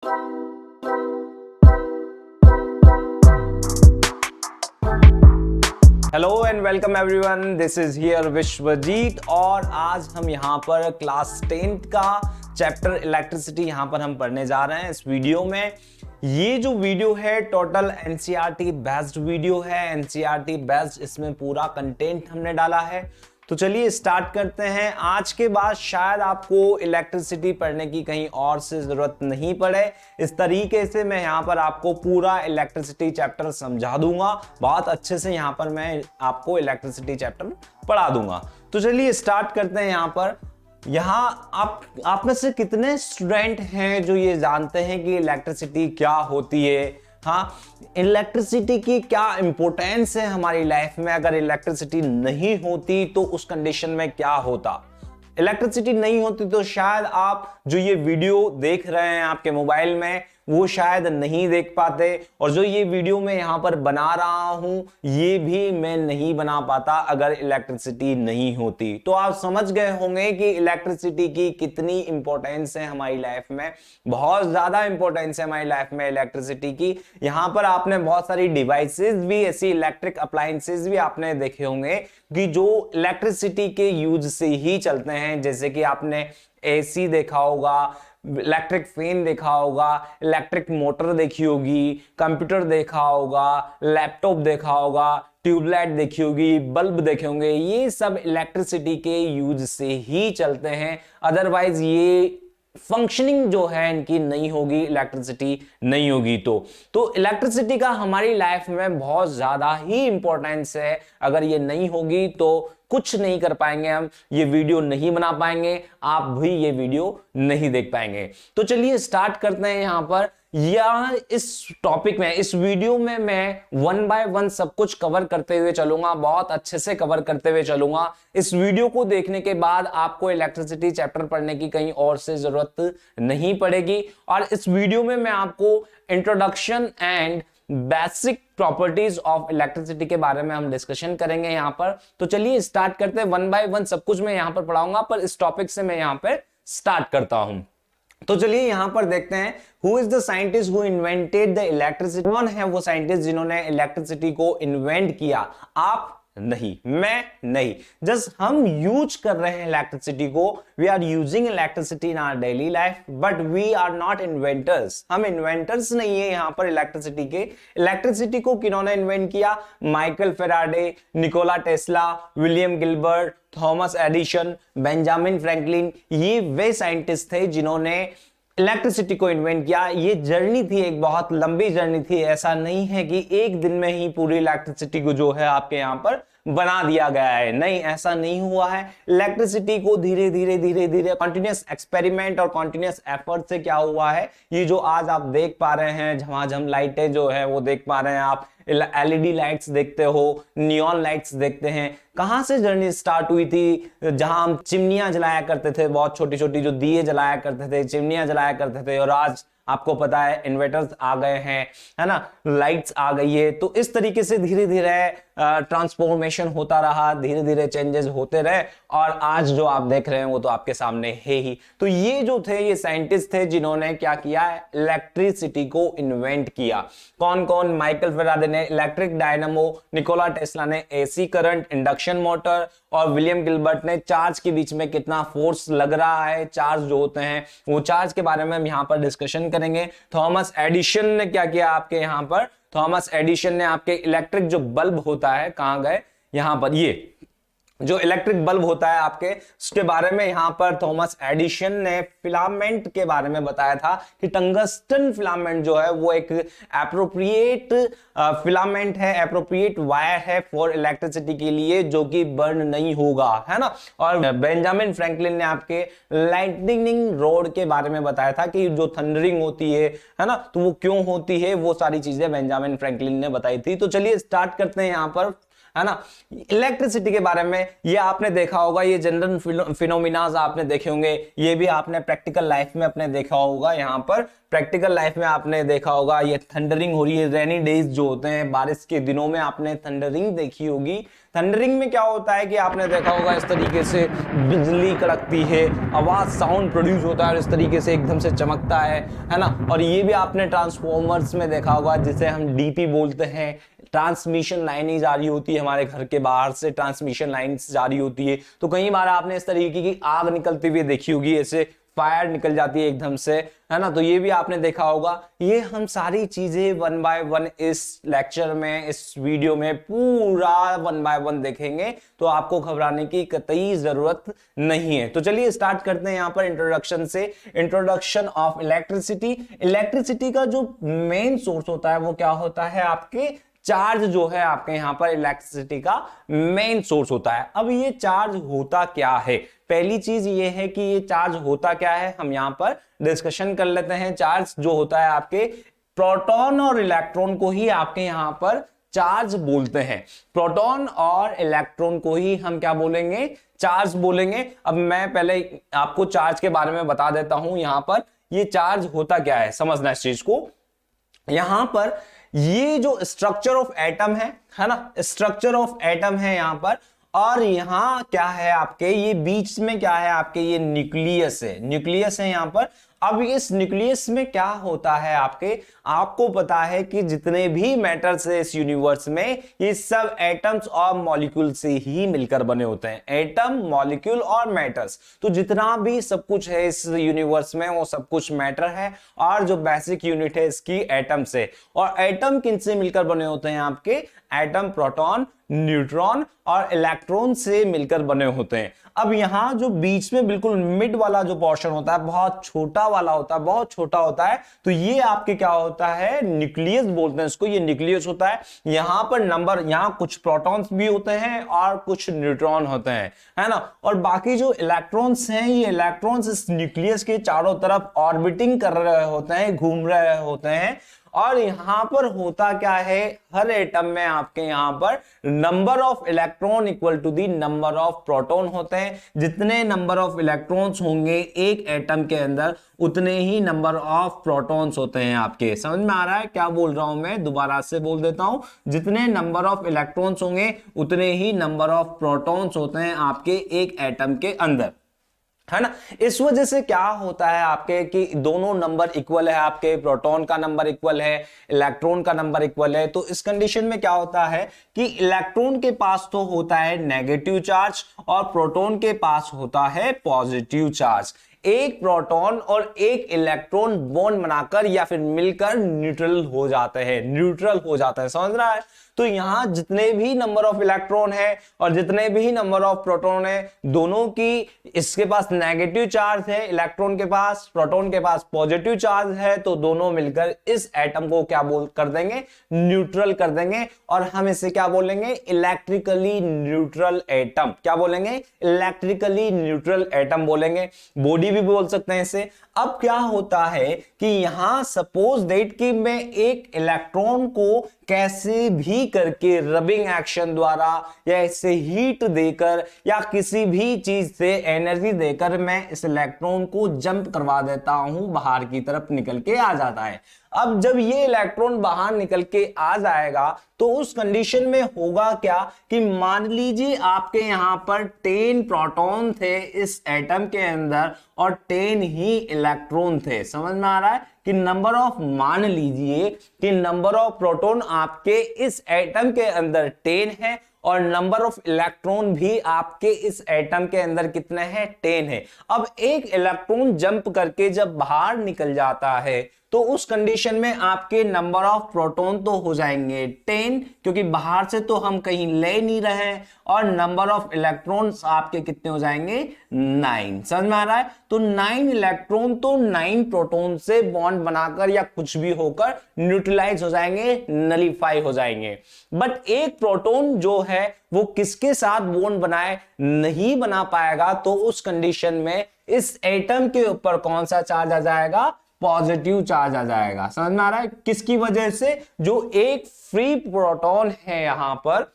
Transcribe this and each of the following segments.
Hello and welcome everyone, this is here Vishwajeet और आज हम यहाँ पर क्लास 10th का चैप्टर इलेक्ट्रिसिटी यहाँ पर हम पढ़ने जा रहे हैं। इस वीडियो में ये जो वीडियो है टोटल एनसीईआरटी बेस्ड वीडियो है। एनसीईआरटी बेस्ड इसमें पूरा कंटेंट हमने डाला है। तो चलिए स्टार्ट करते हैं। आज के बाद शायद आपको इलेक्ट्रिसिटी पढ़ने की कहीं और से जरूरत नहीं पड़े। इस तरीके से मैं यहाँ पर आपको पूरा इलेक्ट्रिसिटी चैप्टर समझा दूंगा। बहुत अच्छे से यहाँ पर मैं आपको इलेक्ट्रिसिटी चैप्टर पढ़ा दूंगा। तो चलिए स्टार्ट करते हैं। यहाँ पर आप में से कितने स्टूडेंट हैं जो ये जानते हैं कि इलेक्ट्रिसिटी क्या होती है? हाँ, इलेक्ट्रिसिटी की क्या इंपॉर्टेंस है हमारी लाइफ में? अगर इलेक्ट्रिसिटी नहीं होती तो उस कंडीशन में क्या होता? इलेक्ट्रिसिटी नहीं होती तो शायद आप जो ये वीडियो देख रहे हैं आपके मोबाइल में वो शायद नहीं देख पाते, और जो ये वीडियो मैं यहाँ पर बना रहा हूं ये भी मैं नहीं बना पाता अगर इलेक्ट्रिसिटी नहीं होती। तो आप समझ गए होंगे कि इलेक्ट्रिसिटी की कितनी इंपॉर्टेंस है हमारी लाइफ में। बहुत ज्यादा इंपॉर्टेंस है हमारी लाइफ में इलेक्ट्रिसिटी की। यहाँ पर आपने बहुत सारी डिवाइसेस भी, ऐसी इलेक्ट्रिक अप्लायंसेस भी आपने देखे होंगे कि जो इलेक्ट्रिसिटी के यूज से ही चलते हैं। जैसे कि आपने एसी देखा होगा, इलेक्ट्रिक फैन देखा होगा, इलेक्ट्रिक मोटर देखी होगी, कंप्यूटर देखा होगा, लैपटॉप देखा होगा, ट्यूबलाइट देखी होगी, बल्ब देखे होंगे। ये सब इलेक्ट्रिसिटी के यूज से ही चलते हैं। अदरवाइज ये फंक्शनिंग जो है इनकी नहीं होगी, इलेक्ट्रिसिटी नहीं होगी। तो इलेक्ट्रिसिटी का हमारी लाइफ में बहुत ज्यादा ही इंपॉर्टेंस है। अगर ये नहीं होगी तो कुछ नहीं कर पाएंगे हम, ये वीडियो नहीं बना पाएंगे, आप भी ये वीडियो नहीं देख पाएंगे। तो चलिए स्टार्ट करते हैं। यहाँ पर इस टॉपिक में, इस वीडियो में मैं 1 बाय 1 सब कुछ कवर करते हुए चलूंगा, बहुत अच्छे से कवर करते हुए चलूंगा। इस वीडियो को देखने के बाद आपको इलेक्ट्रिसिटी चैप्टर पढ़ने की कहीं और से जरूरत नहीं पड़ेगी। और इस वीडियो में मैं आपको introduction and basic properties of electricity के बारे में हम डिस्कशन करेंगे यहाँ पर। तो चलिए स्टार्ट करते हैं। 1 बाय 1 सब कुछ मैं यहाँ पर पढ़ाऊंगा, पर इस टॉपिक से मैं यहाँ पर स्टार्ट करता हूं। तो चलिए यहां पर देखते हैं, who is the scientist who invented the electricity. कौन है वो साइंटिस्ट जिन्होंने इलेक्ट्रिसिटी को इन्वेंट किया? आप नहीं, मैं नहीं, जस्ट हम यूज कर रहे हैं इलेक्ट्रिसिटी को। We are using electricity in our daily life, but we are not inventors. हम इन्वेंटर्स नहीं है यहां पर इलेक्ट्रिसिटी के। इलेक्ट्रिसिटी को किन्होंने इन्वेंट किया? Michael Faraday, Nikola Tesla, William Gilbert, Thomas Edison, Benjamin Franklin. ये वे साइंटिस्ट थे जिन्होंने इलेक्ट्रिसिटी को इन्वेंट किया। ये जर्नी थी, एक बहुत लंबी जर्नी थी। ऐसा नहीं है कि एक दिन में ही पूरी इलेक्ट्रिसिटी को जो है आपके यहाँ पर बना दिया गया है, नहीं, ऐसा नहीं हुआ है। इलेक्ट्रिसिटी को धीरे धीरे धीरे धीरे कॉन्टिन्यूस एक्सपेरिमेंट और कॉन्टिन्यूस एफर्ट से क्या हुआ है, ये जो आज आप देख पा रहे हैं, झमाझम लाइटें जो है वो देख पा रहे हैं आप, एलईडी लाइट्स देखते हो, नियॉन लाइट्स देखते हैं। कहां से जर्नी स्टार्ट हुई थी? जहां हम चिमनियां जलाया करते थे, बहुत छोटी छोटी जो दिए जलाया करते थे, चिमनियां जलाया करते थे, और आज आपको पता है इन्वर्टर्स आ गए हैं, है ना, लाइट्स आ गई है। तो इस तरीके से धीरे धीरे ट्रांसफॉर्मेशन होता रहा, धीरे धीरे चेंजेस होते रहे, और आज जो आप देख रहे हैं वो तो आपके सामने है ही। तो ये जो थे, ये साइंटिस्ट थे जिन्होंने क्या किया, इलेक्ट्रिसिटी को इन्वेंट किया। कौन कौन? माइकल फेराडे ने इलेक्ट्रिक डायनामो, निकोला टेस्ला ने एसी करंट, इंडक्शन मोटर, और विलियम गिलबर्ट ने चार्ज के बीच में कितना फोर्स लग रहा है, चार्ज जो होते हैं वो चार्ज के बारे में हम यहाँ पर डिस्कशन करेंगे। थॉमस एडिसन ने क्या किया आपके यहाँ पर? थॉमस एडिसन ने आपके इलेक्ट्रिक जो बल्ब होता है, कहां गए, यहां पर, ये जो इलेक्ट्रिक बल्ब होता है आपके, उसके बारे में यहां पर थॉमस एडिसन ने फिलामेंट के बारे में बताया था कि टंगस्टन फिलामेंट जो है वो एक एप्रोप्रिएट फिलामेंट है, एप्रोप्रिएट वायर है फॉर इलेक्ट्रिसिटी के लिए, जो कि बर्न नहीं होगा, है ना। और बेंजामिन फ्रैंकलिन ने आपके लाइटनिंग रॉड के बारे में बताया था कि जो थंडरिंग होती है ना, तो वो क्यों होती है, वो सारी चीजें बेंजामिन फ्रैंकलिन ने बताई थी। तो चलिए स्टार्ट करते हैं यहाँ पर है ना। इलेक्ट्रिसिटी के बारे में ये आपने देखा होगा, ये जनरल फिनोमिनाज आपने देखे होंगे, ये भी आपने प्रैक्टिकल लाइफ में अपने देखा होगा। यहाँ पर प्रैक्टिकल लाइफ में आपने देखा होगा ये थंडरिंग हो रही है, रेनी डेज जो होते हैं, बारिश के दिनों में आपने थंडरिंग देखी होगी। थंडरिंग में क्या होता है कि आपने देखा होगा इस तरीके से बिजली कड़कती है, आवाज साउंड प्रोड्यूस होता है और इस तरीके से एकदम से चमकता है ना। और ये भी आपने ट्रांसफॉर्मर्स में देखा होगा, जिसे हम डीपी बोलते हैं। ट्रांसमिशन लाइन जा रही होती है, हमारे घर के बाहर से ट्रांसमिशन लाइन जा रही होती है, तो कई बार आपने इस तरीके की आग निकलती हुई देखी होगी, ऐसे फायर निकल जाती है एकदम से, है ना। तो ये भी आपने देखा होगा। ये हम सारी चीजें वन बाय वन इस लेक्चर में, इस वीडियो में पूरा वन बाय वन देखेंगे, तो आपको घबराने की कतई जरूरत नहीं है। तो चलिए स्टार्ट करते हैं यहाँ पर इंट्रोडक्शन से। Introduction of electricity. इलेक्ट्रिसिटी का जो मेन सोर्स होता है वो क्या होता है, आपके चार्ज जो है आपके यहाँ पर इलेक्ट्रिसिटी का मेन सोर्स होता है। अब ये चार्ज होता क्या है, पहली चीज ये है कि ये चार्ज होता क्या है, हम यहाँ पर डिस्कशन कर लेते हैं। चार्ज जो होता है आपके प्रोटॉन और इलेक्ट्रॉन को ही आपके यहाँ पर चार्ज बोलते हैं। प्रोटॉन और इलेक्ट्रॉन को ही हम क्या बोलेंगे, चार्ज बोलेंगे। अब मैं पहले आपको चार्ज के बारे में बता देता हूं। यहाँ पर ये चार्ज होता क्या है, समझना इस चीज को। यहां पर ये जो स्ट्रक्चर ऑफ एटम है ना, स्ट्रक्चर ऑफ एटम है यहां पर, और यहां क्या है आपके, ये बीच में क्या है आपके, ये न्यूक्लियस है, न्यूक्लियस है यहां पर। अब इस न्यूक्लियस में क्या होता है आपके, आपको पता है कि जितने भी मैटर्स है इस यूनिवर्स में, ये सब एटम्स और मॉलिक्यूल से ही मिलकर बने होते हैं। एटम, मॉलिक्यूल और मैटर्स, तो जितना भी सब कुछ है इस यूनिवर्स में वो सब कुछ मैटर है, और जो बेसिक यूनिट है इसकी एटम से। और एटम किन से मिलकर बने होते हैं आपके, एटम प्रोटॉन, न्यूट्रॉन और इलेक्ट्रॉन से मिलकर बने होते हैं। अब यहां जो बीच में बिल्कुल मिड वाला जो पोर्शन होता है, बहुत छोटा वाला होता है, बहुत छोटा होता है, तो ये आपके क्या होता है, न्यूक्लियस बोलते हैं इसको, ये न्यूक्लियस होता है। यहां पर नंबर, यहां कुछ प्रोटॉन्स भी होते हैं और कुछ न्यूट्रॉन होते हैं, है ना। और बाकी जो इलेक्ट्रॉन्स हैं, ये इलेक्ट्रॉन्स इस न्यूक्लियस के चारों तरफ ऑर्बिटिंग कर रहे होते हैं, घूम रहे होते हैं। और यहां पर होता क्या है, हर एटम में आपके यहां पर number of electron equal to the number of proton होते हैं। जितने नंबर ऑफ इलेक्ट्रॉन्स होंगे एक एटम के अंदर, उतने ही नंबर ऑफ प्रोटॉन्स होते हैं आपके। समझ में आ रहा है क्या बोल रहा हूं मैं, दोबारा से बोल देता हूं। जितने नंबर ऑफ इलेक्ट्रॉन्स होंगे उतने ही नंबर ऑफ प्रोटॉन्स होते हैं आपके एक एटम के अंदर, है ना। इस वजह से क्या होता है आपके कि दोनों नंबर इक्वल है, आपके प्रोटॉन का नंबर इक्वल है, इलेक्ट्रॉन का नंबर इक्वल है। तो इस कंडीशन में क्या होता है कि इलेक्ट्रॉन के पास तो होता है नेगेटिव चार्ज और प्रोटॉन के पास होता है पॉजिटिव चार्ज। एक प्रोटॉन और एक इलेक्ट्रॉन बॉन्ड बनाकर या फिर मिलकर न्यूट्रल हो जाते हैं, न्यूट्रल हो जाता है, समझ रहा है। तो यहां जितने भी नंबर ऑफ इलेक्ट्रॉन है और जितने भी नंबर ऑफ प्रोटॉन है, दोनों की, इसके पास नेगेटिव चार्ज है इलेक्ट्रॉन के पास, प्रोटॉन के पास पॉजिटिव चार्ज है, तो दोनों मिलकर इस एटम को क्या बोल कर देंगे, न्यूट्रल कर देंगे। और हम इसे क्या बोलेंगे, इलेक्ट्रिकली न्यूट्रल एटम। क्या बोलेंगे, इलेक्ट्रिकली न्यूट्रल एटम बोलेंगे, बॉडी भी बोल सकते हैं इसे। अब क्या होता है कि यहां सपोज दैट कि मैं एक इलेक्ट्रॉन को कैसे भी करके रबिंग एक्शन द्वारा या इसे हीट देकर या किसी भी चीज से एनर्जी देकर मैं इस इलेक्ट्रॉन को जंप करवा देता हूं, बाहर की तरफ निकल के आ जाता है। अब जब ये इलेक्ट्रॉन बाहर निकल के आ जाएगा तो उस कंडीशन में होगा क्या कि मान लीजिए आपके यहां पर 10 प्रोटॉन थे इस एटम के अंदर और 10 ही इलेक्ट्रॉन थे। समझ में आ रहा है कि नंबर ऑफ, मान लीजिए कि नंबर ऑफ प्रोटॉन आपके इस एटम के अंदर 10 है और नंबर ऑफ इलेक्ट्रॉन भी आपके इस एटम के अंदर कितने हैं, 10 है। अब एक इलेक्ट्रॉन जंप करके जब बाहर निकल जाता है तो उस कंडीशन में आपके नंबर ऑफ प्रोटॉन तो हो जाएंगे 10, क्योंकि बाहर से तो हम कहीं ले नहीं रहे हैं, और नंबर ऑफ इलेक्ट्रॉन्स आपके कितने हो जाएंगे, 9। समझ में आ रहा है। तो 9 इलेक्ट्रॉन तो 9 प्रोटॉन से बॉन्ड बनाकर या कुछ भी होकर न्यूट्रलाइज हो जाएंगे, नलीफाई हो जाएंगे। बट एक प्रोटॉन जो है वो किसके साथ बॉन्ड बनाए, नहीं बना पाएगा। तो उस कंडीशन में इस एटम के ऊपर कौन सा चार्ज आ जाएगा, पॉजिटिव चार्ज आ जाएगा। समझ में आ रहा है, किसकी वजह से, जो एक फ्री प्रोटॉन है यहां पर,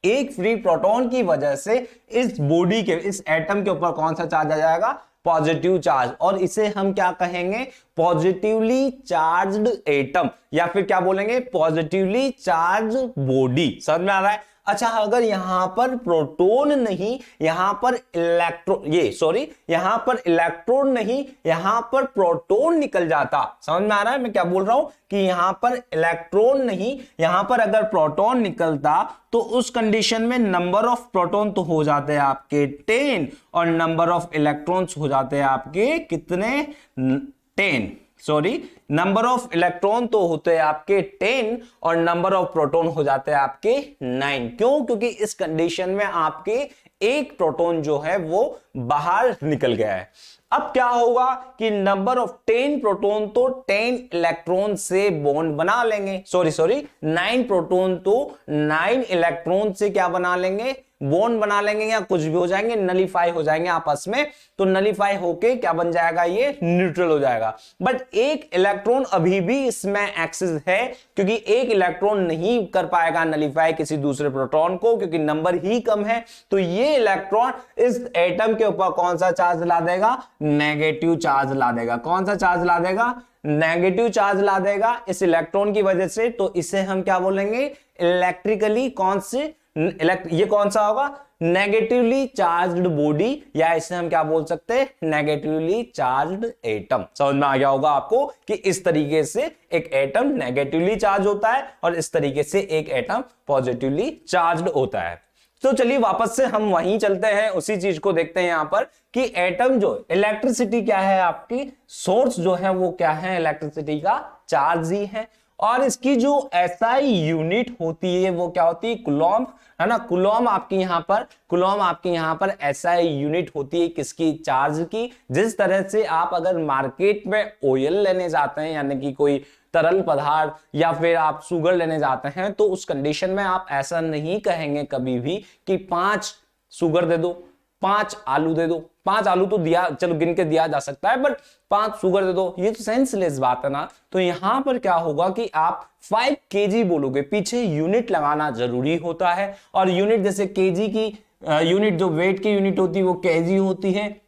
एक फ्री प्रोटॉन की वजह से इस बॉडी के, इस एटम के ऊपर कौन सा चार्ज आ जाएगा, पॉजिटिव चार्ज, और इसे हम क्या कहेंगे, पॉजिटिवली चार्ज्ड एटम, या फिर क्या बोलेंगे, पॉजिटिवली चार्ज बॉडी। समझ में आ रहा है। अच्छा, अगर यहां पर प्रोटॉन नहीं, यहां पर यहां पर इलेक्ट्रॉन नहीं, यहां पर प्रोटॉन निकल जाता। समझ में आ रहा है मैं क्या बोल रहा हूं, कि यहां पर इलेक्ट्रॉन नहीं, यहां पर अगर प्रोटॉन निकलता तो उस कंडीशन में नंबर ऑफ प्रोटॉन तो हो जाते हैं आपके 10 और नंबर ऑफ इलेक्ट्रॉन्स हो जाते हैं आपके कितने, 10। नंबर ऑफ इलेक्ट्रॉन तो होते हैं आपके 10 और नंबर ऑफ प्रोटॉन हो जाते हैं आपके 9। क्यों? क्योंकि इस कंडीशन में आपके एक प्रोटॉन जो है वो बाहर निकल गया है। अब क्या होगा कि नंबर ऑफ 10 प्रोटॉन तो 10 इलेक्ट्रॉन से बॉन्ड बना लेंगे, 9 प्रोटॉन तो 9 इलेक्ट्रॉन से क्या बना लेंगे, बॉन्ड बना लेंगे, या कुछ भी हो जाएंगे, नलीफाई हो जाएंगे आपस में। तो नलीफाई होके क्या बन जाएगा, ये न्यूट्रल हो जाएगा। बट एक इलेक्ट्रॉन अभी भी इसमें एक्सेस है, क्योंकि एक इलेक्ट्रॉन नहीं कर पाएगा नलीफाई किसी दूसरे प्रोटॉन को, क्योंकि नंबर ही कम है। तो ये इलेक्ट्रॉन इस एटम के ऊपर कौन सा चार्ज ला देगा, नेगेटिव चार्ज ला देगा। कौन सा चार्ज ला देगा, नेगेटिव चार्ज ला देगा इस इलेक्ट्रॉन की वजह से। तो इसे हम क्या बोलेंगे, इलेक्ट्रिकली कौन से, ये कौन सा होगा, नेगेटिवली चार्ज्ड बॉडी, या इसे हम क्या बोल सकते हैं, नेगेटिवली चार्ज्ड एटम। समझ में आ गया होगा आपको कि इस तरीके से एक एटम नेगेटिवली चार्ज होता है और इस तरीके से एक एटम पॉजिटिवली चार्ज्ड होता है। तो चलिए वापस से हम वहीं चलते हैं, उसी चीज को देखते हैं यहां पर कि एटम जो इलेक्ट्रिसिटी क्या है, आपकी सोर्स जो है वो क्या है, इलेक्ट्रिसिटी का चार्ज ही है। और इसकी जो एसआई यूनिट होती है वो क्या होती है, कूलॉम, है ना। कूलॉम आपकी यहां पर एसआई यूनिट होती है किसकी, चार्ज की। जिस तरह से आप अगर मार्केट में ऑयल लेने जाते हैं, यानी कि कोई तरल पदार्थ, या फिर आप शुगर लेने जाते हैं, तो उस कंडीशन में आप ऐसा नहीं कहेंगे कभी भी कि 5 शुगर दे दो, 5 आलू दे दो। 5 आलू तो दिया, चलो गिन के दिया जा सकता है, बट 5 शुगर दे दो, ये तो सेंसलेस बात है ना। तो यहां पर क्या होगा कि आप 5 kg बोलोगे, पीछे यूनिट लगाना जरूरी होता है। और यूनिट जैसे केजी की यूनिट, जो वेट की यूनिट होती है वो केजी होती है।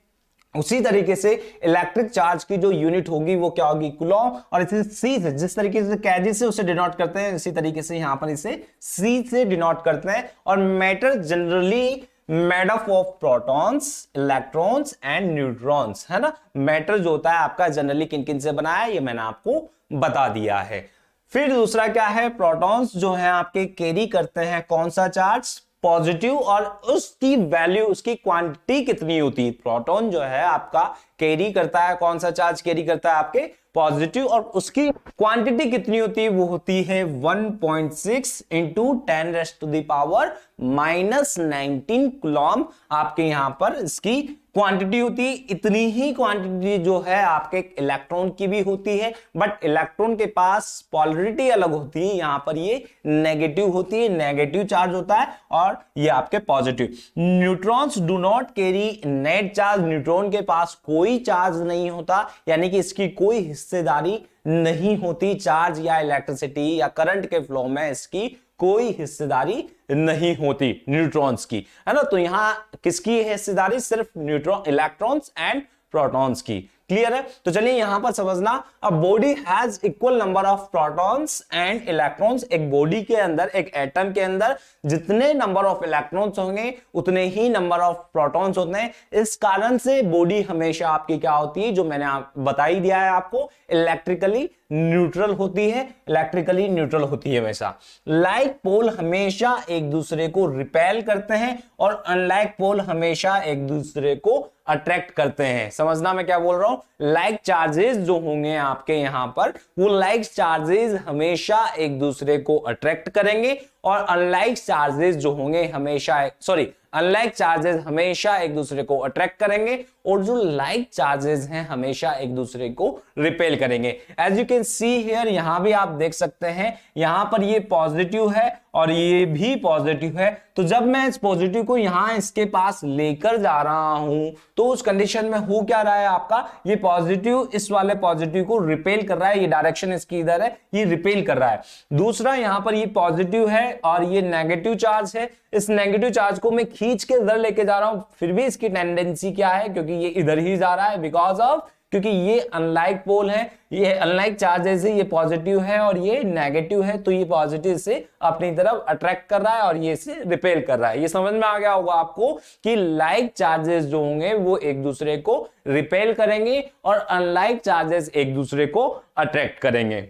उसी तरीके से इलेक्ट्रिक चार्ज की जो यूनिट होगी वो क्या होगी, कूलॉम। और इसे सी से, जिस तरीके से केजी से उसे डिनोट करते हैं, इसी तरीके से यहां पर इसे सी से डिनोट करते हैं। और matter generally made up of protons, electrons and neutrons, है ना। मैटर जो होता है आपका जनरली किन किन से बना है, ये मैंने आपको बता दिया है। फिर दूसरा क्या है, प्रोटॉन्स जो है आपके कैरी करते हैं कौन सा चार्ज, पॉजिटिव। और उसकी वैल्यू, उसकी क्वांटिटी कितनी होती है, प्रोटॉन जो है आपका कैरी करता है कौन सा चार्ज, कैरी करता है आपके पॉजिटिव, और उसकी क्वांटिटी कितनी होती है, वो होती है 1.6 इंटू 10⁻⁻19 कूलॉम। आपके यहां पर इसकी क्वांटिटी होती है। इतनी ही क्वांटिटी जो है आपके इलेक्ट्रॉन की भी होती है, बट इलेक्ट्रॉन के पास पोलैरिटी अलग होती है। यहां पर ये नेगेटिव होती है, नेगेटिव चार्ज होता है, और ये आपके positive. Neutrons do not carry net charge, neutron के पास कोई चार्ज नहीं होता, यानी कि इसकी कोई हिस्सेदारी नहीं होती चार्ज या इलेक्ट्रिसिटी या करंट के फ्लो में, इसकी कोई हिस्सेदारी नहीं होती न्यूट्रॉन्स की, है ना। तो यहां किसकी हिस्सेदारी, सिर्फ न्यूट्रॉन, इलेक्ट्रॉन्स एंड प्रोटॉन्स की। क्लियर है। तो चलिए यहां पर समझना, a body has equal number of protons and electrons. एक बॉडी के अंदर, एक एटम के अंदर जितने नंबर ऑफ इलेक्ट्रॉन्स होंगे उतने ही नंबर ऑफ प्रोटॉन्स होते हैं। इस कारण से बॉडी हमेशा आपकी क्या होती है, जो मैंने बता ही दिया है आपको, इलेक्ट्रिकली न्यूट्रल होती है। इलेक्ट्रिकली न्यूट्रल होती है हमेशा। लाइक पोल हमेशा एक दूसरे को रिपेल करते हैं, और अनलाइक पोल हमेशा एक दूसरे को अट्रैक्ट करते हैं। समझना मैं क्या बोल रहा हूं, लाइक चार्जेस जो होंगे आपके यहां पर, वो लाइक चार्जेस हमेशा एक दूसरे को अट्रैक्ट करेंगे, और अनलाइक चार्जेस जो होंगे हमेशा, अनलाइक चार्जेस हमेशा एक दूसरे को अट्रैक्ट करेंगे, और जो लाइक चार्जेस हैं हमेशा एक दूसरे को रिपेल करेंगे। As you can see here, यहां भी आप देख सकते हैं, यहां पर ये पॉजिटिव है और ये भी पॉजिटिव है। तो जब मैं इस पॉजिटिव को यहां इसके पास लेकर जा रहा हूं तो उस कंडीशन में हो क्या रहा है, आपका ये पॉजिटिव इस वाले पॉजिटिव को रिपेल कर रहा है, ये डायरेक्शन इसकी इधर है, ये रिपेल कर रहा है। दूसरा यहां पर ये पॉजिटिव है और ये नेगेटिव चार्ज है, इस नेगेटिव चार्ज को मैं खींच के इधर लेके जा रहा हूं, फिर भी इसकी टेंडेंसी क्या है, क्योंकि ये इधर ही जा रहा है, बिकॉज ऑफ क्योंकि ये अनलाइक पोल है, ये अनलाइक चार्जेस है, ये पॉजिटिव है और ये नेगेटिव है, तो ये पॉजिटिव से अपनी तरफ अट्रैक्ट कर रहा है और ये इसे रिपेल कर रहा है। ये समझ में आ गया होगा आपको कि लाइक चार्जेस जो होंगे वो एक दूसरे को रिपेल करेंगे और अनलाइक चार्जेस एक दूसरे को अट्रैक्ट करेंगे।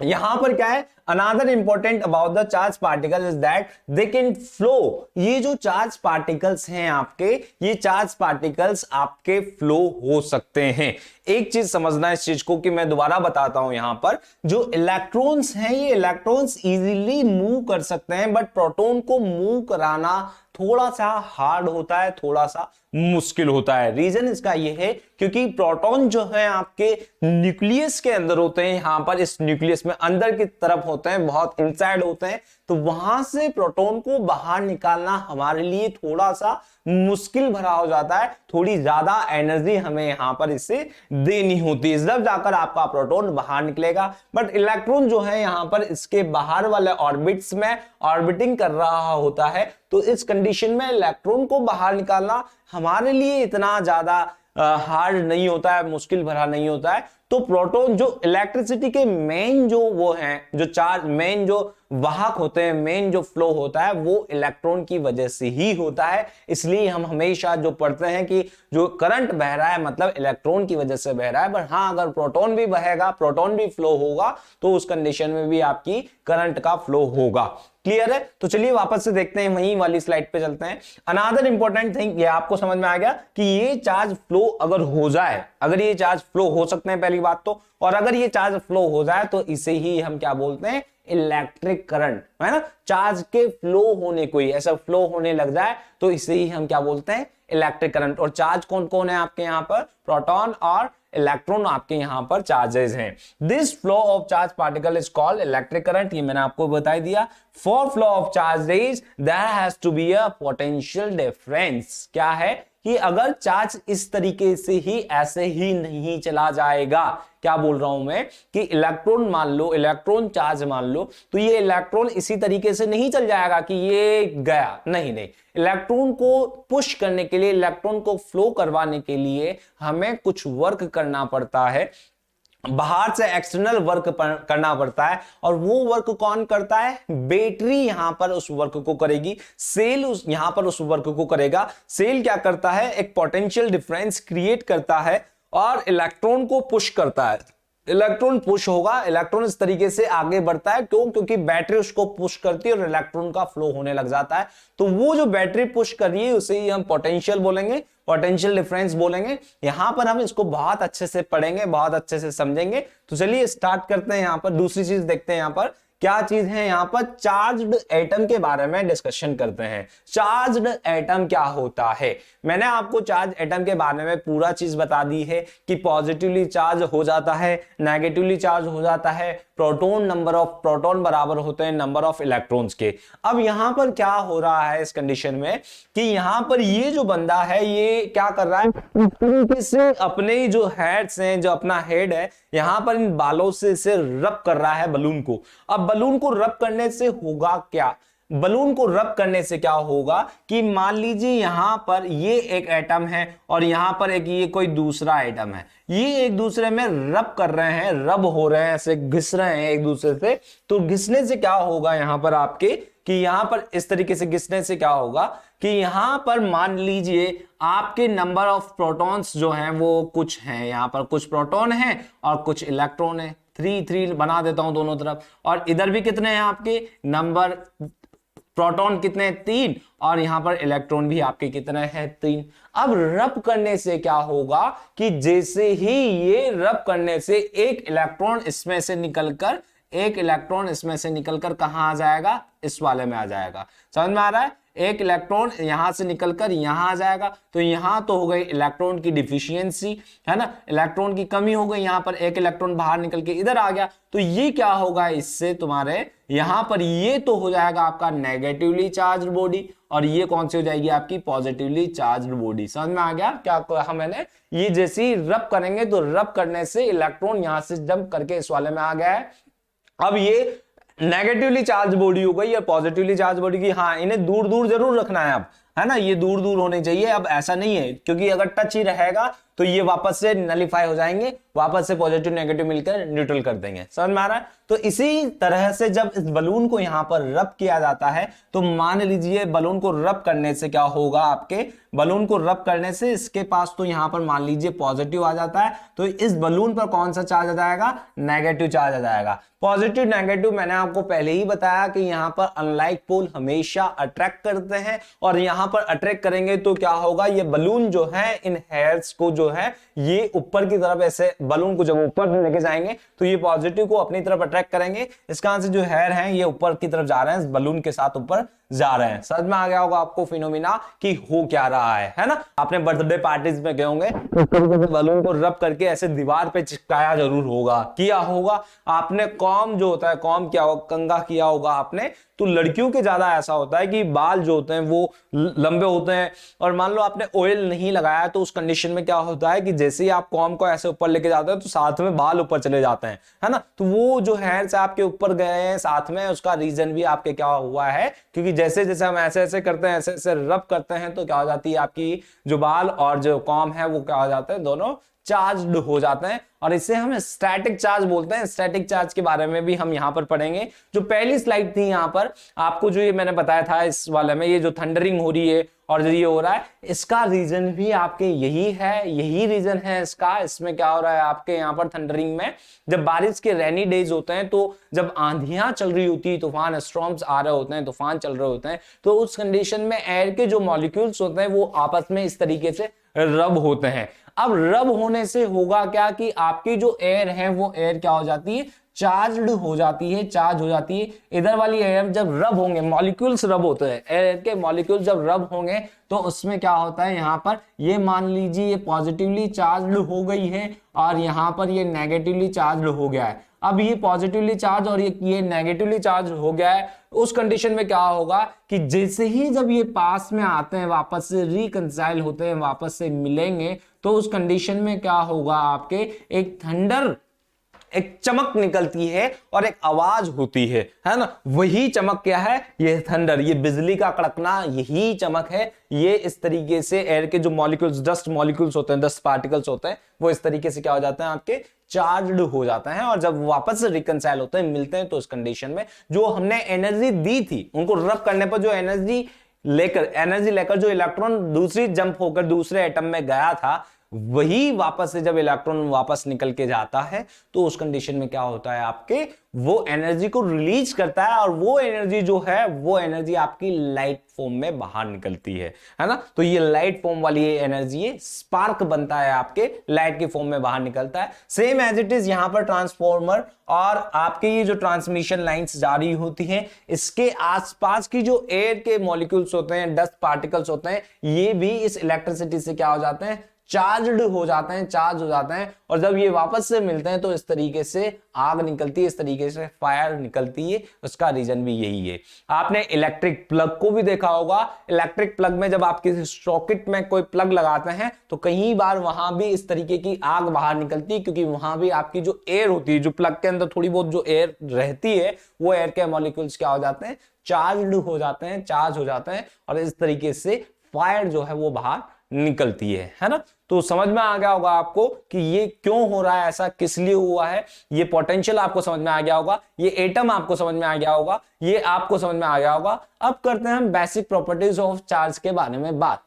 यहां पर क्या है, another important about the charge particle is that they can flow. ये जो चार्ज पार्टिकल्स हैं आपके, ये चार्ज पार्टिकल्स आपके फ्लो हो सकते हैं। एक चीज समझना इस चीज को कि मैं दोबारा बताता हूं, यहां पर जो इलेक्ट्रॉन्स हैं ये इलेक्ट्रॉन्स इजीली मूव कर सकते हैं, बट प्रोटॉन को मूव कराना थोड़ा सा हार्ड होता है, थोड़ा सा मुश्किल होता है। रीजन इसका ये है क्योंकि प्रोटॉन जो है आपके न्यूक्लियस के अंदर होते हैं, यहां पर इस न्यूक्लियस में अंदर की तरफ होते हैं, बहुत इनसाइड होते हैं, तो वहां से प्रोटॉन को बाहर निकालना हमारे लिए थोड़ा सा मुश्किल भरा हो जाता है, थोड़ी ज्यादा एनर्जी हमें यहां पर इससे देनी होती है, जब जाकर आपका प्रोटॉन बाहर निकलेगा। बट इलेक्ट्रॉन जो है यहां पर इसके बाहर वाले ऑर्बिट्स में ऑर्बिटिंग कर रहा होता है, तो इस कंडीशन में इलेक्ट्रॉन को बाहर निकालना हमारे लिए इतना ज्यादा हार्ड नहीं होता है, मुश्किल भरा नहीं होता है। तो प्रोटॉन जो इलेक्ट्रिसिटी के मेन जो वो हैं, जो चार्ज मेन जो वाहक होते हैं, मेन जो फ्लो होता है वो इलेक्ट्रॉन की वजह से ही होता है। इसलिए हम हमेशा जो पढ़ते हैं कि जो करंट बह रहा है मतलब इलेक्ट्रॉन की वजह से बह रहा है, बट हाँ अगर प्रोटॉन भी बहेगा, प्रोटॉन भी फ्लो होगा, तो उस कंडीशन में भी आपकी करंट का फ्लो होगा। क्लियर है? तो चलिए वापस से देखते हैं, वहीं वाली स्लाइड पे चलते हैं। अनदर इंपॉर्टेंट थिंग, ये आपको समझ में आ गया कि ये चार्ज फ्लो अगर हो जाए, अगर ये चार्ज फ्लो हो सकते हैं पहली बात तो, और अगर ये चार्ज फ्लो हो जाए तो इसे ही हम क्या बोलते हैं, इलेक्ट्रिक करंट, है ना। चार्ज के फ्लो होने को ही ऐसा फ्लो होने लग जाए तो इसे ही हम क्या बोलते हैं, इलेक्ट्रिक करंट। और चार्ज कौन कौन है आपके यहाँ पर, प्रोटॉन और इलेक्ट्रॉन आपके यहां पर चार्जेस हैं। This flow of charge particle is called electric current, ये मैंने आपको बता दिया। For flow of charge rays there has to be a potential difference. क्या है कि अगर चार्ज इस तरीके से ही ऐसे ही नहीं चला जाएगा, क्या बोल रहा हूं मैं कि इलेक्ट्रॉन मान लो, इलेक्ट्रॉन चार्ज मान लो, तो ये इलेक्ट्रॉन इसी तरीके से नहीं चल जाएगा कि ये गया, नहीं नहीं। इलेक्ट्रॉन को पुश करने के लिए, इलेक्ट्रॉन को फ्लो करवाने के लिए हमें कुछ वर्क करना पड़ता है, बाहर से एक्सटर्नल वर्क करना पड़ता है। और वो वर्क कौन करता है, बैटरी यहां पर उस वर्क को करेगी, सेल यहां पर उस वर्क को करेगा। सेल क्या करता है, एक पोटेंशियल डिफरेंस क्रिएट करता है और इलेक्ट्रॉन को पुश करता है। इलेक्ट्रॉन पुश होगा, इलेक्ट्रॉन इस तरीके से आगे बढ़ता है, क्यों, क्योंकि बैटरी उसको पुश करती है और इलेक्ट्रॉन का फ्लो होने लग जाता है। तो वो जो बैटरी पुश कर रही है उसे ही हम पोटेंशियल बोलेंगे, पोटेंशियल डिफरेंस बोलेंगे। यहां पर हम इसको बहुत अच्छे से पढ़ेंगे, बहुत अच्छे से समझेंगे। तो चलिए स्टार्ट करते हैं। यहां पर दूसरी चीज देखते हैं, यहां पर क्या चीज है, यहां पर चार्ज्ड एटम के बारे में डिस्कशन करते हैं। चार्ज्ड एटम क्या होता है, मैंने आपको चार्ज एटम के बारे में पूरा चीज बता दी है कि पॉजिटिवली चार्ज हो जाता है, नेगेटिवली चार्ज हो जाता है, प्रोटॉन नंबर ऑफ प्रोटॉन बराबर होते हैं नंबर ऑफ इलेक्ट्रॉन्स के। अब यहां पर क्या हो रहा है इस कंडीशन में कि यहां पर ये जो बंदा है ये क्या कर रहा है, इस तरीके से अपने जो हेड्स हैं, जो अपना हेड है, यहां पर इन बालों से इसे रब कर रहा है बलून को। अब बलून को रब करने से होगा क्या, बलून को रब करने से क्या होगा कि मान लीजिए यहां पर ये एक एटम है और यहां पर एक ये कोई दूसरा एटम है, ये एक दूसरे में रब कर रहे हैं, रब हो रहे हैं, ऐसे घिस रहे हैं एक दूसरे से। तो घिसने से क्या होगा यहां पर आपके कि यहां पर इस तरीके से घिसने से क्या होगा कि यहां पर मान लीजिए आपके नंबर ऑफ प्रोटॉन्स जो हैं वो कुछ हैं, यहां पर कुछ प्रोटॉन हैं और कुछ इलेक्ट्रॉन है, 3 बना देता हूं दोनों तरफ। और इधर भी कितने हैं आपके नंबर, प्रोटॉन कितने, 3, और यहां पर इलेक्ट्रॉन भी आपके कितने हैं, 3। अब रब करने से क्या होगा कि जैसे ही ये रब करने से एक इलेक्ट्रॉन इसमें से निकलकर कहां आ जाएगा, इस वाले में आ जाएगा। समझ में आ रहा है, एक इलेक्ट्रॉन यहां से निकलकर यहां आ जाएगा, तो यहां तो हो गई इलेक्ट्रॉन की डिफिशियंसी, है ना, इलेक्ट्रॉन की कमी हो गई, यहां पर एक इलेक्ट्रॉन बाहर निकल के इधर आ गया, तो ये क्या होगा, इससे तुम्हारे यहां पर ये तो हो जाएगा आपका नेगेटिवली चार्ज बॉडी, और ये कौन सी हो जाएगी आपकी पॉजिटिवली चार्ज बॉडी। समझ में आ गया क्या कहा मैंने? ये जैसे ही रब करेंगे तो रब करने से इलेक्ट्रॉन यहां से जंप करके इस वाले में आ गया है। अब ये नेगेटिवली चार्ज बॉडी हो गई या पॉजिटिवली चार्ज बॉडी की, हाँ इन्हें दूर दूर जरूर रखना है अब, है ना, ये दूर दूर होने चाहिए। अब ऐसा नहीं है, क्योंकि अगर टच ही रहेगा तो ये वापस से नलिफाई हो जाएंगे, वापस से पॉजिटिव नेगेटिव मिलकर न्यूट्रल कर देंगे। समझ में आ रहा है? तो इसी तरह से जब इस बलून को यहां पर रब किया जाता है, तो मान लीजिए बलून को रब करने से क्या होगा, आपके बलून को रब करने से इसके पास तो यहां पर मान लीजिए पॉजिटिव आ जाता है, तो इस बलून पर कौन सा चार्ज आ जाएगा, नेगेटिव चार्ज आ जाएगा। पॉजिटिव नेगेटिव मैंने आपको पहले ही बताया कि यहां पर अनलाइक पोल हमेशा अट्रैक्ट करते हैं, और यहां पर अट्रैक्ट करेंगे तो क्या होगा, ये बलून जो है इन हेयर्स को जो है ये ऊपर की तरफ, ऐसे बलून को जब ऊपर लेके जाएंगे तो ये पॉजिटिव को अपनी तरफ अट्रैक्ट करेंगे। इसका से जो हेयर हैं ये ऊपर की तरफ जा रहे हैं, इस बलून के साथ ऊपर जा रहे हैं। समझ में आ गया होगा आपको फिनोमिना कि हो क्या रहा है ना। आपने बर्थडे पार्टीज में गए होंगे तो बलून को रब करके ऐसे दीवार पे चिपकाया जरूर होगा, किया होगा आपने। कॉम जो होता है, कॉम क्या होगा, कंघा किया होगा आपने। तो लड़कियों के ज्यादा ऐसा होता है कि बाल जो होते हैं वो लंबे होते हैं, और मान लो आपने ऑयल नहीं लगाया, तो उस कंडीशन में क्या होता है कि जैसे ही आप कॉम को ऐसे ऊपर लेके जाते हैं तो साथ में बाल ऊपर चले जाते हैं, है ना। तो वो जो हेयर्स आपके ऊपर गए हैं साथ में, उसका रीजन भी आपके क्या हुआ है, क्योंकि जैसे जैसे हम ऐसे ऐसे करते हैं, ऐसे ऐसे रब करते हैं, तो क्या हो जाती है आपकी जो बाल और जो कॉम है वो क्या हो जाते हैं, दोनों चार्ज्ड हो जाते हैं, और इसे हम स्टैटिक चार्ज बोलते हैं। स्टैटिक चार्ज के बारे में भी हम यहां पर पढ़ेंगे। जो पहली स्लाइड थी यहां पर आपको जो ये मैंने बताया था इस वाले में, ये जो थंडरिंग हो रही है और जो ये हो रहा है, इसका रीजन भी आपके यही है, यही रीजन है इसका। इसमें क्या हो रहा है आपके यहाँ पर थंडरिंग में, जब बारिश के रेनी डेज होते हैं, तो जब आंधियां चल रही होती है, तूफान स्टॉर्म्स आ रहे होते हैं, तूफान चल रहे होते हैं, तो उस कंडीशन में एयर के जो मॉलिक्यूल्स होते हैं वो आपस में इस तरीके से रब होते हैं। अब रब होने से होगा क्या कि आपकी जो एयर है वो एयर क्या हो जाती है, चार्ज्ड हो जाती है, चार्ज हो जाती है। इधर वाली एयर जब रब होंगे, मॉलिक्यूल्स रब होते हैं, एयर के मॉलिक्यूल्स जब रब होंगे तो उसमें क्या होता है, यहाँ पर ये मान लीजिए ये पॉजिटिवली चार्ज्ड हो गई है और यहाँ पर ये नेगेटिवली चार्ज्ड हो गया है। अब ये पॉजिटिवली चार्ज और ये नेगेटिवली चार्ज हो गया है। उस कंडीशन में क्या होगा कि जैसे ही जब ये पास में आते हैं, वापस से रिकंसाइल होते हैं, वापस से मिलेंगे, तो उस कंडीशन में क्या होगा आपके एक थंडर, एक चमक निकलती है और एक आवाज होती है ना। वही चमक क्या है, ये थंडर, ये बिजली का कड़कना, यही चमक है। ये इस तरीके से एयर के जो मॉलिक्यूल्स, डस्ट मॉलिक्यूल्स होते हैं, डस्ट पार्टिकल्स होते हैं, वो इस तरीके से क्या हो जाते हैं आपके चार्ज्ड हो जाते हैं, और जब वापस से रिकंसाइल होते हैं, मिलते हैं, तो इस कंडीशन में जो हमने एनर्जी दी थी, उनको रब करने पर जो एनर्जी लेकर जो इलेक्ट्रॉन दूसरी जंप होकर दूसरे एटम में गया था, वही वापस से जब इलेक्ट्रॉन वापस निकल के जाता है, तो उस कंडीशन में क्या होता है आपके, वो एनर्जी को रिलीज करता है, और वो एनर्जी जो है वो एनर्जी आपकी लाइट फॉर्म में बाहर निकलती है ना। तो ये लाइट फॉर्म वाली एनर्जी स्पार्क बनता है, आपके लाइट की फॉर्म में बाहर निकलता है। सेम एज इट इज यहां पर ट्रांसफॉर्मर और आपके ये जो ट्रांसमिशन लाइंस जारी होती हैं, इसके आसपास की जो एयर के मॉलिक्यूल्स होते हैं, डस्ट पार्टिकल्स होते हैं, ये भी इस इलेक्ट्रिसिटी से क्या हो जाते हैं, चार्ज्ड हो जाते हैं, चार्ज हो जाते हैं। और जब ये वापस से मिलते हैं तो इस तरीके से आग निकलती है, इस तरीके से फायर निकलती है। उसका रीजन भी यही है। आपने इलेक्ट्रिक प्लग को भी देखा होगा। इलेक्ट्रिक प्लग में जब आप किसी सॉकेट में कोई प्लग लगाते हैं तो कई बार वहां भी इस तरीके की आग बाहर निकलती है, क्योंकि वहां भी आपकी जो एयर होती है, जो प्लग के अंदर थोड़ी बहुत जो एयर रहती है, वो एयर के मॉलिक्यूल्स क्या हो जाते हैं, चार्ज्ड हो जाते हैं, चार्ज हो जाते हैं, और इस तरीके से फायर जो है वो बाहर निकलती है ना। तो समझ में आ गया होगा आपको कि ये क्यों हो रहा है, ऐसा किस लिए हुआ है। ये पोटेंशियल आपको समझ में आ गया होगा, ये एटम आपको समझ में आ गया होगा, ये आपको समझ में आ गया होगा। अब करते हैं हम बेसिक प्रॉपर्टीज ऑफ चार्ज के बारे में बात।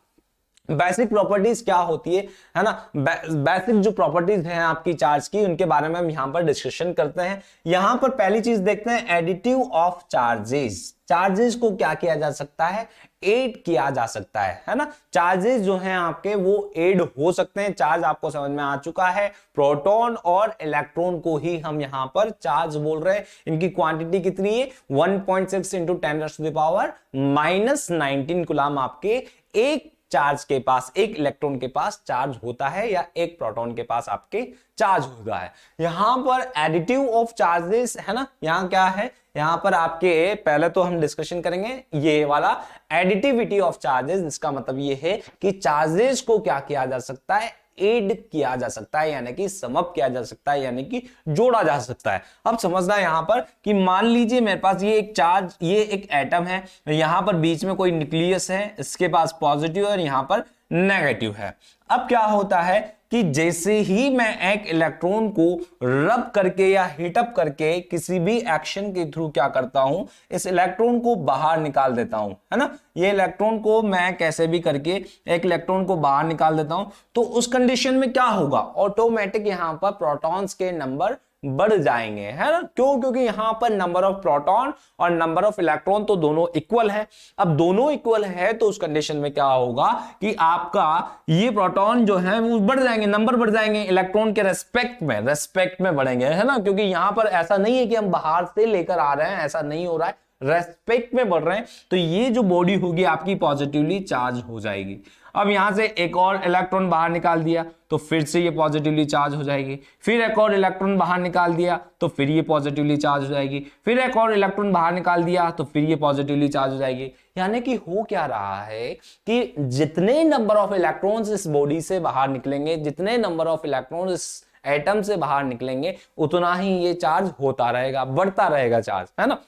बेसिक प्रॉपर्टीज क्या होती है ना। बेसिक जो प्रॉपर्टीज हैं आपकी चार्ज की, उनके बारे में हम यहां पर डिस्कशन करते हैं। यहां पर पहली चीज देखते हैं, एडिटिव ऑफ चार्जेस। चार्जेस को क्या किया जा सकता है, ऐड किया जा सकता है ना। चार्जेस जो हैं आपके वो ऐड हो सकते हैं। चार्ज आपको समझ में आ चुका है, प्रोटॉन और इलेक्ट्रॉन को ही हम यहां पर चार्ज बोल रहे हैं। इनकी क्वांटिटी कितनी है 1.6 इंटू 10⁻⁻19 कूलम आपके एक चार्ज के पास, एक इलेक्ट्रॉन के पास चार्ज होता है या एक प्रोटॉन के पास आपके चार्ज होता है। यहां पर एडिटिव ऑफ चार्जेस है ना, यहां क्या है, यहां पर आपके पहले तो हम डिस्कशन करेंगे ये वाला एडिटिविटी ऑफ चार्जेस। इसका मतलब ये है कि चार्जेस को क्या किया जा सकता है, ऐड किया जा सकता है, यानी कि सम अप किया जा सकता है, यानी कि जोड़ा जा सकता है। अब समझना यहां पर कि मान लीजिए मेरे पास ये एक चार्ज, ये एक एटम है, यहां पर बीच में कोई न्यूक्लियस है, इसके पास पॉजिटिव और यहां पर नेगेटिव है। अब क्या होता है कि जैसे ही मैं एक इलेक्ट्रॉन को रब करके या हीटअप करके किसी भी एक्शन के थ्रू क्या करता हूं, इस इलेक्ट्रॉन को बाहर निकाल देता हूं, है ना। ये इलेक्ट्रॉन को मैं कैसे भी करके एक इलेक्ट्रॉन को बाहर निकाल देता हूं, तो उस कंडीशन में क्या होगा, ऑटोमेटिक यहां पर प्रोटॉन्स के नंबर बढ़ जाएंगे, है ना। क्यों? क्योंकि यहां पर नंबर ऑफ प्रोटॉन और नंबर ऑफ इलेक्ट्रॉन तो दोनों इक्वल है। अब दोनों इक्वल है तो उस कंडीशन में क्या होगा कि आपका ये प्रोटॉन जो है वो बढ़ जाएंगे, नंबर बढ़ जाएंगे इलेक्ट्रॉन के रेस्पेक्ट में बढ़ेंगे, है ना। क्योंकि यहां पर ऐसा नहीं है कि हम बाहर से लेकर आ रहे हैं, ऐसा नहीं हो रहा है, रेस्पेक्ट में बढ़ रहे हैं। तो ये जो बॉडी होगी आपकी पॉजिटिवली चार्ज हो जाएगी। अब यहां से एक और इलेक्ट्रॉन बाहर निकाल दिया तो फिर से ये पॉजिटिवली चार्ज हो जाएगी, फिर एक और इलेक्ट्रॉन बाहर निकाल दिया तो फिर ये पॉजिटिवली चार्ज हो जाएगी, फिर एक और इलेक्ट्रॉन बाहर निकाल दिया तो फिर ये पॉजिटिवली चार्ज हो जाएगी। यानी कि हो क्या रहा है कि जितने नंबर ऑफ इलेक्ट्रॉन्स इस बॉडी से बाहर निकलेंगे, जितने नंबर ऑफ इलेक्ट्रॉन्स इस एटम से बाहर निकलेंगे, उतना ही ये चार्ज होता रहेगा, बढ़ता रहेगा चार्ज, है ना।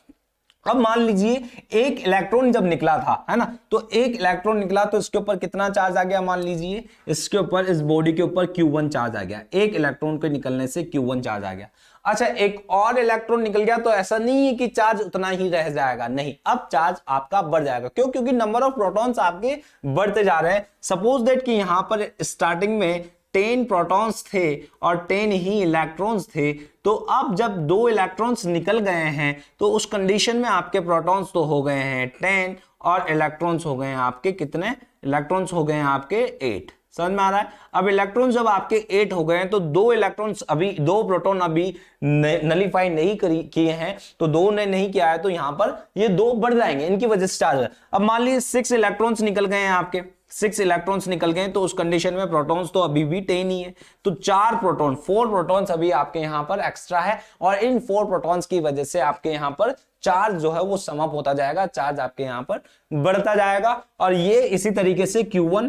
अब मान लीजिए एक इलेक्ट्रॉन जब निकला था, है ना, तो एक इलेक्ट्रॉन निकला तो इसके ऊपर कितना चार्ज आ गया, मान लीजिए इसके ऊपर, इस बॉडी के ऊपर Q1 चार्ज आ गया। एक इलेक्ट्रॉन के निकलने से Q1 चार्ज आ गया। अच्छा, एक और इलेक्ट्रॉन निकल गया तो ऐसा नहीं है कि चार्ज उतना ही रह जाएगा, नहीं, अब चार्ज आपका बढ़ जाएगा। क्यों? क्योंकि नंबर ऑफ प्रोटॉन्स आपके बढ़ते जा रहे हैं। सपोज दैट कि यहां पर स्टार्टिंग में 10 प्रोटॉन्स थे और 10 ही इलेक्ट्रॉन्स थे, तो अब जब 2 इलेक्ट्रॉन्स निकल गए हैं तो उस कंडीशन में आपके प्रोटॉन्स तो हो गए हैं 10 और इलेक्ट्रॉन्स हो गए हैं आपके कितने, इलेक्ट्रॉन्स हो गए हैं आपके 8। समझ में आ रहा है। अब इलेक्ट्रॉन्स जब आपके 8 हो गए हैं तो 2 इलेक्ट्रॉन्स अभी, 2 प्रोटॉन अभी नलीफाई नहीं किए हैं, तो 2 ने नहीं किया है, तो यहां पर ये 2 बढ़ जाएंगे, इनकी वजह से चार्ज। अब मान लीजिए 6 इलेक्ट्रॉन्स निकल गए हैं आपके, 6 इलेक्ट्रॉन्स निकल गए तो उस कंडीशन में प्रोटॉन्स तो अभी भी 10 ही है, तो 4 प्रोटॉन, 4 प्रोटॉन्स अभी आपके यहां पर एक्स्ट्रा है, और इन 4 प्रोटॉन्स की वजह से आपके यहां पर चार्ज जो है वो समअप होता जाएगा, चार्ज आपके यहां पर बढ़ता जाएगा। और ये इसी तरीके से Q1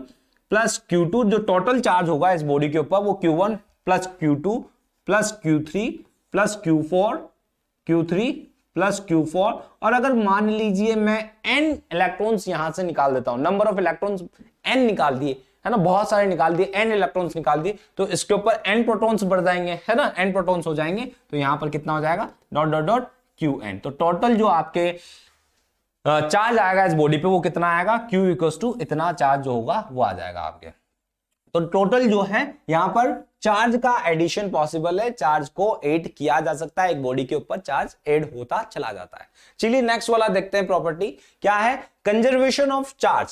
प्लस Q2 जो टोटल चार्ज होगा इस बॉडी के ऊपर, वो Q1 plus Q2 plus Q3 plus Q4, Q3 plus Q4, और अगर मान लीजिए मैं n इलेक्ट्रॉन्स यहां से निकाल देता हूं, नंबर ऑफ इलेक्ट्रॉन्स n निकाल दिए, है ना, बहुत सारे निकाल दिए, n इलेक्ट्रॉन्स निकाल दिए, तो इसके ऊपर n प्रोटॉन्स बढ़ जाएंगे, है ना, n प्रोटॉन्स हो जाएंगे, तो यहां पर कितना हो जाएगा, डॉट डॉट डॉट Qn। तो टोटल जो आपके चार्ज आएगा इस बॉडी पे वो कितना आएगा, Q इक्वल्स टू इतना चार्ज जो होगा वो आ जाएगा आपके। तो टोटल जो है यहां पर चार्ज का एडिशन पॉसिबल है, चार्ज को ऐड किया जा सकता है, एक बॉडी के ऊपर चार्ज ऐड होता चला जाता है। चलिए नेक्स्ट वाला देखते हैं प्रॉपर्टी क्या है, conservation of charge.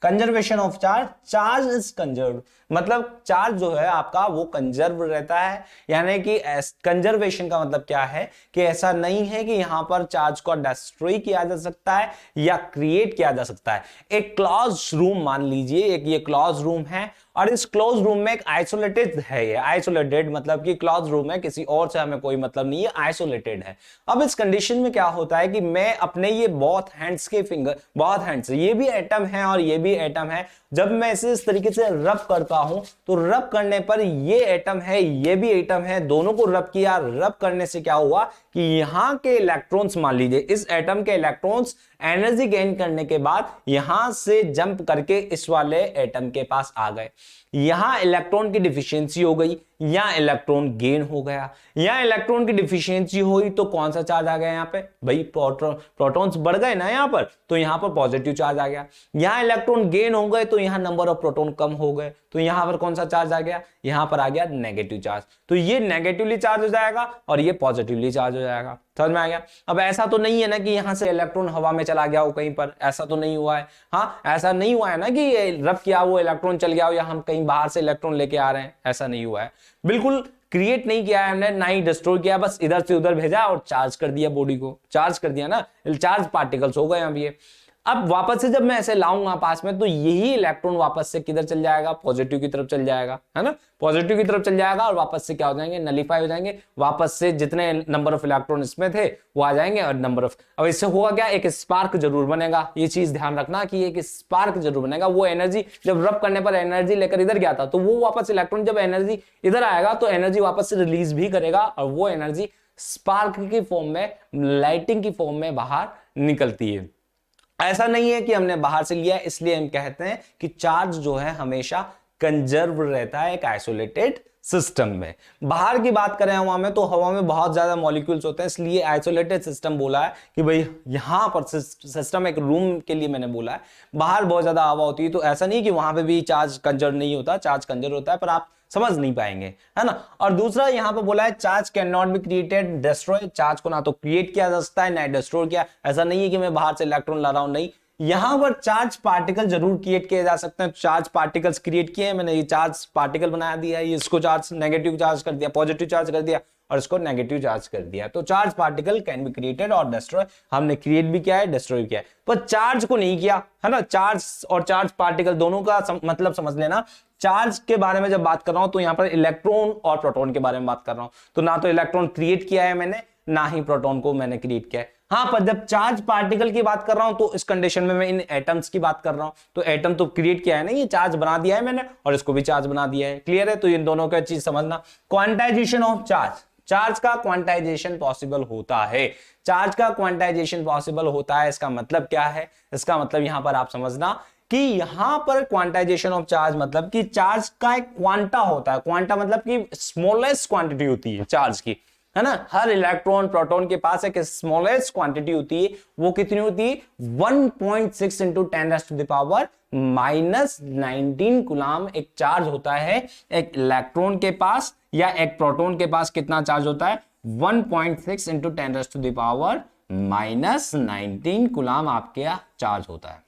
Conservation of charge, charge is conserve, मतलब चार्ज जो है आपका वो कंजर्व रहता है, यानी कि कंजर्वेशन का मतलब क्या है कि ऐसा नहीं है कि यहां पर चार्ज को डिस्ट्रॉय किया जा सकता है या क्रिएट किया जा सकता है। एक क्लोज रूम मान लीजिए, एक ये क्लोज रूम है, और इस क्लोज रूम में एक आइसोलेटेड है, ये आइसोलेटेड मतलब कि क्लोज रूम है, किसी और से हमें कोई मतलब नहीं है, आइसोलेटेड है। अब इस कंडीशन में क्या होता है कि मैं अपने ये बोथ हैंड्स के फिंगर, बोथ हैंड्स, ये भी एटम है और ये भी एटम है, जब मैं इसे इस तरीके से रब करता हूं तो रब करने पर ये एटम है, ये भी एटम है, दोनों को रब किया, रब करने से क्या हुआ कि यहां के इलेक्ट्रॉन्स, मान लीजिए इस एटम के इलेक्ट्रॉन्स एनर्जी गेन करने के बाद यहां से जंप करके इस वाले एटम के पास आ गए, यहां इलेक्ट्रॉन की डिफिशियंसी हो गई, यहां इलेक्ट्रॉन गेन हो गया, यहां इलेक्ट्रॉन की डिफिशियंसी हुई तो कौन सा चार्ज आ गया यहां पे, भाई प्रोटॉन्स बढ़ गए ना यहां पर, तो यहां पर पॉजिटिव चार्ज आ गया, यहां इलेक्ट्रॉन गेन हो गए तो यहां नंबर ऑफ प्रोटॉन कम हो गए, तो यहां पर कौन सा चार्ज आ गया, यहां पर आ गया नेगेटिव चार्ज। तो ये नेगेटिवली चार्ज हो जाएगा और ये पॉजिटिवली चार्ज हो जाएगा। समझ में आ गया। अब ऐसा तो नहीं है ना कि यहाँ से इलेक्ट्रॉन हवा में चला गया हो कहीं पर, ऐसा तो नहीं हुआ है। हाँ, ऐसा नहीं हुआ है ना कि रब किया वो इलेक्ट्रॉन चल गया हो या हम कहीं बाहर से इलेक्ट्रॉन लेके आ रहे हैं, ऐसा नहीं हुआ है। बिल्कुल क्रिएट नहीं किया है हमने, ना ही डिस्ट्रॉय किया, बस इधर से उधर भेजा और चार्ज कर दिया, बॉडी को चार्ज कर दिया ना, चार्ज पार्टिकल्स हो गए अब ये। अब वापस से जब मैं ऐसे लाऊंगा पास में, तो यही इलेक्ट्रॉन वापस से किधर चल जाएगा, पॉजिटिव की तरफ चल जाएगा, है ना, पॉजिटिव की तरफ चल जाएगा और वापस से क्या हो जाएंगे, नलीफाई हो जाएंगे। वापस से जितने नंबर ऑफ इलेक्ट्रॉन इसमें थे वो आ जाएंगे और नंबर ऑफ, अब इससे होगा क्या, एक स्पार्क जरूर बनेगा। ये चीज ध्यान रखना कि एक स्पार्क जरूर बनेगा। वो एनर्जी जब रब करने पर एनर्जी लेकर इधर गया था, तो वो वापस इलेक्ट्रॉन जब एनर्जी इधर आएगा तो एनर्जी वापस से रिलीज भी करेगा और वो एनर्जी स्पार्क की फॉर्म में, लाइटिंग की फॉर्म में बाहर निकलती है। ऐसा नहीं है कि हमने बाहर से लिया, इसलिए हम कहते हैं कि चार्ज जो है हमेशा कंजर्व रहता है एक आइसोलेटेड सिस्टम में। बाहर की बात करें हवा में, तो हवा में बहुत ज्यादा मॉलिक्यूल्स होते हैं, इसलिए आइसोलेटेड सिस्टम बोला है कि भाई यहां पर सिस्टम एक रूम के लिए मैंने बोला है। बाहर बहुत ज्यादा हवा होती है, तो ऐसा नहीं कि वहां पे भी चार्ज कंजर्व नहीं होता, चार्ज कंजर्व होता है, पर आप समझ नहीं पाएंगे, है ना। और दूसरा यहां पर बोला है charge can not be created destroy, charge को ना तो क्रिएट किया जा सकता है ना डिस्ट्रॉय किया। ऐसा नहीं है कि मैं बाहर से इलेक्ट्रॉन ला रहा हूं, नहीं, यहां पर चार्ज पार्टिकल जरूर क्रिएट किए जा सकते हैं। चार्ज पार्टिकल्स क्रिएट किए हैं मैंने, ये चार्ज पार्टिकल बनाया दिया है, इसको चार्ज नेगेटिव चार्ज कर दिया, पॉजिटिव चार्ज कर दिया और इसको नेगेटिव चार्ज कर दिया। तो charge particle can be created और डिस्ट्रॉय, हमने क्रिएट भी किया है, डिस्ट्रॉय किया है, पर चार्ज को नहीं किया, है ना। चार्ज और चार्ज पार्टिकल दोनों का मतलब समझ लेना। चार्ज के बारे में जब बात कर रहा हूं तो यहां पर इलेक्ट्रॉन और प्रोटॉन के बारे में बात कर रहा हूं, तो ना तो इलेक्ट्रॉन क्रिएट किया है मैंने, ना ही प्रोटॉन को मैंने क्रिएट किया है। हाँ, पर जब चार्ज पार्टिकल की बात कर रहा हूं तो इस कंडीशन में मैं इन एटम्स की बात कर रहा हूं, तो एटम तो क्रिएट किया है ना, ये चार्ज बना दिया है मैंने और इसको भी चार्ज बना दिया है। क्लियर है, तो इन दोनों का चीज समझना। क्वांटाइजेशन ऑफ चार्ज, चार्ज का क्वांटाइजेशन पॉसिबल होता है, चार्ज का क्वांटाइजेशन पॉसिबल होता है। इसका मतलब क्या है, इसका मतलब यहां पर आप समझना कि यहां पर क्वांटाइजेशन ऑफ चार्ज मतलब कि चार्ज का एक क्वांटा होता है। क्वांटा मतलब कि स्मॉलेस्ट क्वांटिटी होती है चार्ज की, है ना। हर इलेक्ट्रॉन प्रोटॉन के पास एक स्मॉलेस्ट क्वांटिटी होती है, वो कितनी होती है, 1.6 इंटू 10⁻⁻⁻⁹ कूलम एक चार्ज होता है एक इलेक्ट्रॉन के पास, या एक प्रोटॉन के पास कितना चार्ज होता है, 1.6 इंटू 10⁻⁻⁹ कूलम आपके चार्ज होता है।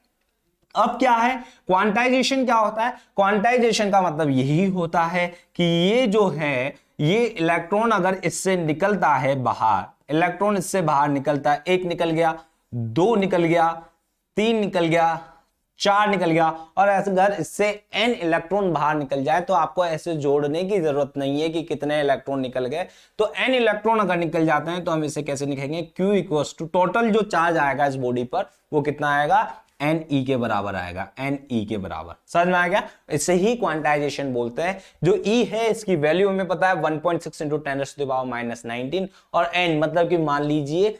अब क्या है क्वांटाइजेशन, क्या होता है क्वांटाइजेशन का मतलब यही होता है कि ये जो है, ये इलेक्ट्रॉन अगर इससे निकलता है बाहर, इलेक्ट्रॉन इससे बाहर निकलता है, एक निकल गया, दो निकल गया, तीन निकल गया, चार निकल गया, और ऐसे अगर इससे n इलेक्ट्रॉन बाहर निकल जाए तो आपको ऐसे जोड़ने की जरूरत नहीं है कि कितने इलेक्ट्रॉन निकल गए। तो n इलेक्ट्रॉन अगर निकल जाते हैं तो हम इसे कैसे लिखेंगे, Q इक्वल्स टू टोटल जो चार्ज आएगा इस बॉडी पर वो कितना आएगा, Ne के बराबर आएगा, Ne के बराबर। समझ में आ गया, इसे ही क्वांटाइजेशन बोलते हैं। जो E है इसकी वैल्यू हमें पता है 1.6 इंटू 10⁻⁻⁹ और N मतलब कि मान लीजिए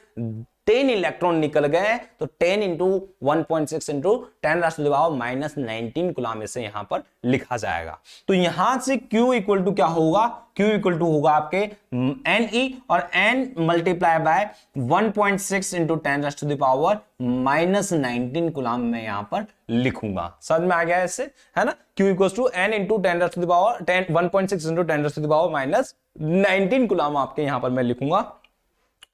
10 इलेक्ट्रॉन निकल गए, तो 10 इंटू 1.6 इंटू 10⁻⁻⁹ कूलम इसे यहां पर लिखा जाएगा। तो यहां से Q इक्वल टू क्या होगा, Q इक्वल टू होगा आपके Ne और N multiply by 1.6 into 10⁻⁻⁹ coulomb में यहां पर लिखूंगा। समझ में आ गया इससे, है ना। Q equal to N into 1.6 into 10⁻⁻⁹ coulomb आपके यहां पर मैं लिखूंगा,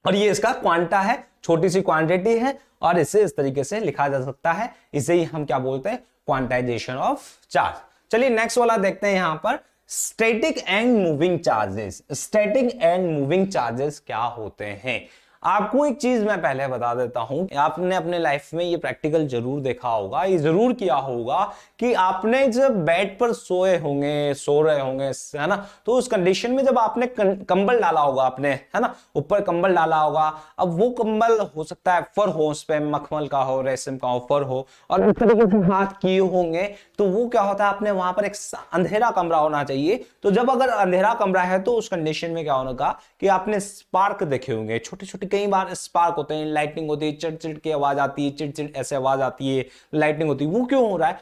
और ये इसका क्वांटा है, छोटी सी क्वांटिटी है और इसे इस तरीके से लिखा जा सकता है। इसे ही हम क्या बोलते हैं, क्वांटाइजेशन ऑफ चार्ज। चलिए नेक्स्ट वाला देखते हैं यहां पर, static and moving charges. Static and moving charges क्या होते हैं, आपको एक चीज मैं पहले बता देता हूं, आपने अपने लाइफ में ये प्रैक्टिकल जरूर देखा होगा, ये जरूर किया होगा कि आपने जब बेड पर सोए होंगे, सो रहे होंगे, है ना, तो उस कंडीशन में जब आपने कंबल डाला होगा, आपने, है ना, ऊपर कंबल डाला होगा, अब वो कंबल हो सकता है फर हो, उस पे मखमल का हो, रेशम का हो, फर हो, और इस तरीके से हाथ किए होंगे, तो वो क्या होता है, आपने वहां पर एक अंधेरा कमरा होना चाहिए। तो जब अगर अंधेरा कमरा है तो उस कंडीशन में क्या होगा कि आपने स्पार्क देखे होंगे, छोटे छोटे कई बार स्पार्क होते हैं, लाइटनिंग होती है, चिड़ की आवाज आती है, चिड़ ऐसे आवाज आती है, लाइटनिंग होती है। वो क्यों हो रहा है,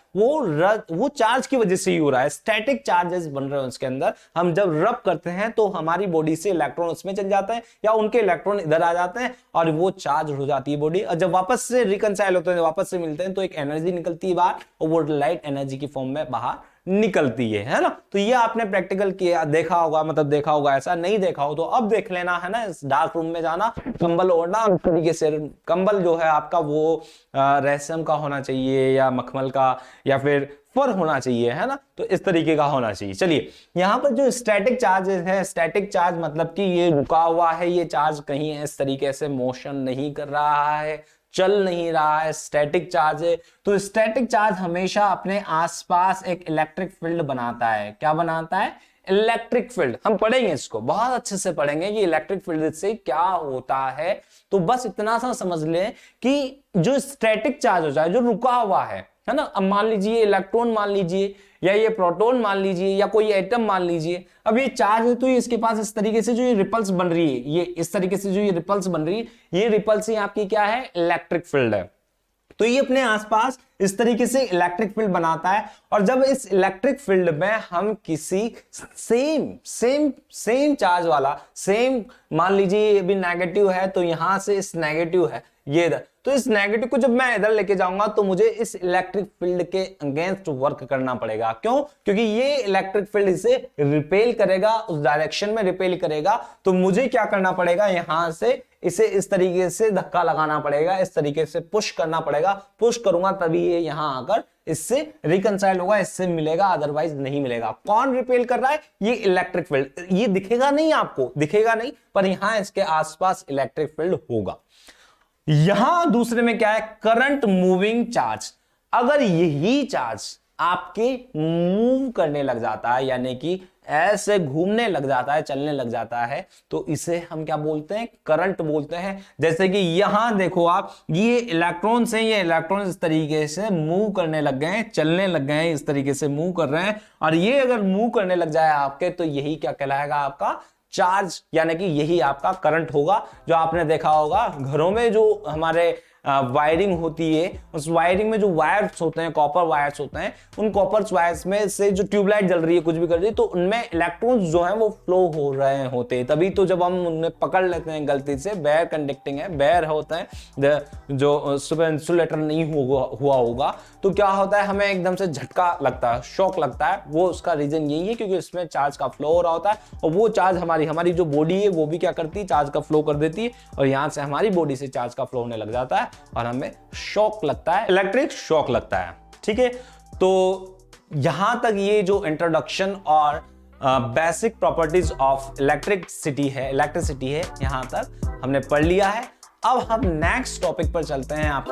वो चार्ज की वजह से ही हो रहा है, स्टैटिक चार्जेस बन रहे हैं उसके अंदर। हम जब रब करते हैं तो हमारी बॉडी से इलेक्ट्रॉन उसमें चल जाते हैं या उनके इलेक्ट्रॉन इधर आ जाते हैं और वो चार्ज हो जाती है बॉडी, और जब वापस से रिकंसाइल होते हैं, वापस से मिलते हैं, तो एक एनर्जी निकलती है बाहर और वो लाइट एनर्जी की फॉर्म में बाहर निकलती है ना। तो ये आपने प्रैक्टिकल किया, देखा होगा, मतलब देखा होगा, ऐसा नहीं देखा हो तो अब देख लेना, है ना। इस डार्क रूम में जाना, कंबल ओढ़ना, उस तरीके से कंबल जो है आपका वो रेशम का होना चाहिए या मखमल का या फिर फर होना चाहिए, है ना। तो इस तरीके का होना चाहिए। चलिए, यहां पर जो स्टैटिक चार्जेस है, स्टैटिक चार्ज मतलब कि ये रुका हुआ है, ये चार्ज कहीं इस तरीके से मोशन नहीं कर रहा है, चल नहीं रहा है, स्टैटिक चार्ज है। तो स्टैटिक चार्ज हमेशा अपने आसपास एक इलेक्ट्रिक फील्ड बनाता है। क्या बनाता है? Electric field. हम पढ़ेंगे, इसको बहुत अच्छे से पढ़ेंगे कि इलेक्ट्रिक फील्ड से क्या होता है। तो बस इतना सा समझ लें कि जो स्टैटिक चार्ज होता है, जो रुका हुआ है ना। अब मान लीजिए इलेक्ट्रॉन मान लीजिए, या ये प्रोटॉन मान लीजिए, या कोई एटम मान लीजिए। अब ये चार्ज है तो इसके पास इस तरीके से जो ये रिपल्स बन रही है, ये इस तरीके से जो ये रिपल्स बन रही है, ये रिपल्स ही आपकी क्या है? इलेक्ट्रिक फील्ड है। तो ये अपने आसपास इस तरीके से इलेक्ट्रिक फील्ड बनाता है। और जब इस इलेक्ट्रिक फील्ड में हम किसी सेम चार्ज वाला, सेम मान लीजिए ये भी नेगेटिव है, तो यहां से इस नेगेटिव है ये इधर, तो इस नेगेटिव को जब मैं इधर लेके जाऊंगा तो मुझे इस इलेक्ट्रिक फील्ड के अगेंस्ट वर्क करना पड़ेगा। क्यों? क्योंकि ये इलेक्ट्रिक फील्ड इसे रिपेल करेगा, उस डायरेक्शन में रिपेल करेगा। तो मुझे क्या करना पड़ेगा? यहां से इसे इस तरीके से धक्का लगाना पड़ेगा, इस तरीके से पुश करना पड़ेगा। पुश करूंगा तभी ये यहां आकर इससे रिकंसाइल होगा, इससे मिलेगा, अदरवाइज नहीं मिलेगा। कौन रिपेल कर रहा है? ये इलेक्ट्रिक फील्ड। ये दिखेगा नहीं, आपको दिखेगा नहीं, पर यहां इसके आसपास इलेक्ट्रिक फील्ड होगा। यहां दूसरे में क्या है? Current moving charge. अगर यही चार्ज आपके मूव करने लग जाता है, यानी कि ऐसे घूमने लग जाता है, चलने लग जाता है, तो इसे हम क्या बोलते हैं? करंट बोलते हैं। जैसे कि यहां देखो आप, ये इलेक्ट्रॉन्स हैं, ये इलेक्ट्रॉन्स इस तरीके से मूव करने लग गए हैं, चलने लग गए हैं, इस तरीके से मूव कर रहे हैं। और ये अगर मूव करने लग जाए आपके, तो यही क्या कहलाएगा? आपका चार्ज, यानी कि यही आपका करंट होगा। जो आपने देखा होगा घरों में जो हमारे वायरिंग होती है, उस वायरिंग में जो वायर्स होते हैं, कॉपर वायर्स होते हैं, उन कॉपर वायर्स में से जो ट्यूबलाइट जल रही है, कुछ भी कर रही है, तो उनमें इलेक्ट्रॉन्स जो हैं वो फ्लो हो रहे होते हैं। तभी तो जब हम उनमें पकड़ लेते हैं गलती से, बेयर कंडक्टिंग है, बेयर होता है, जो सुपर इंसुलेटर नहीं हुआ होगा, तो क्या होता है? हमें एकदम से झटका लगता है, शॉक लगता है। वो उसका रीजन यही है क्योंकि उसमें चार्ज का फ्लो हो रहा होता है, और वो चार्ज हमारी जो बॉडी है वो भी क्या करती है? चार्ज का फ्लो कर देती है, और यहां से हमारी बॉडी से चार्ज का फ्लो होने लग जाता है और हमें शॉक लगता है, इलेक्ट्रिक शॉक लगता है। ठीक है, तो यहां तक ये जो इंट्रोडक्शन और बेसिक प्रॉपर्टीज ऑफ इलेक्ट्रिसिटी है, यहां तक हमने पढ़ लिया है। अब हम नेक्स्ट टॉपिक पर चलते हैं। आप